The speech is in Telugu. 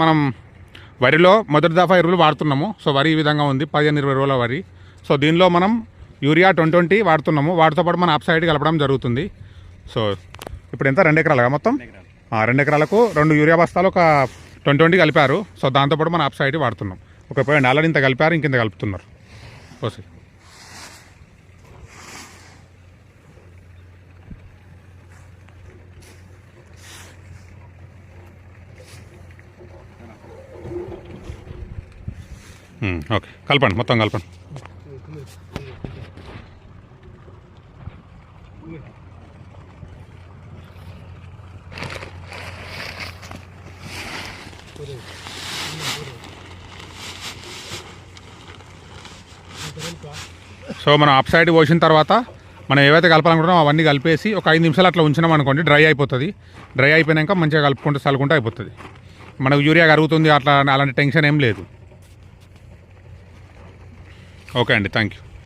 మనం వరిలో మొదటి దఫా ఎరువులు వాడుతున్నాము. సో వరి ఈ విధంగా ఉంది, 15-20 రోజుల వరి. సో దీనిలో మనం యూరియా 20 వాడుతున్నాము. వాటితో పాటు మన అప్సైడ్ కలపడం జరుగుతుంది. సో ఇప్పుడు ఎంత 2 ఎకరాలుగా మొత్తం 2 ఎకరాలకు 2 యూరియా బస్తాలు ఒక 20 కలిపారు. సో దాంతోపాటు మన అప్సైడ్ వాడుతున్నాం. ఒక పోయండి ఆల్రెడీ ఇంత కలిపారు, ఇంకింత కలుపుతున్నారు. ఓకే. ఓకే, కలపండి, మొత్తం కలపండి. సో మనం అప్ సైడ్ పోసిన తర్వాత మనం ఏవైతే కలపాలనుకుంటున్నామో అవన్నీ కలిపేసి ఒక 5 నిమిషాలు అట్లా ఉంచినాం అనుకోండి, డ్రై అయిపోతుంది. డ్రై అయిపోయాక మంచిగా కలుపుకుంటూ చల్లుకుంటూ అయిపోతుంది. మనకు యూరియా కరుగుతుంది అట్లా అలాంటి టెన్షన్ ఏం లేదు. ఓకే అండి, థ్యాంక్ యూ.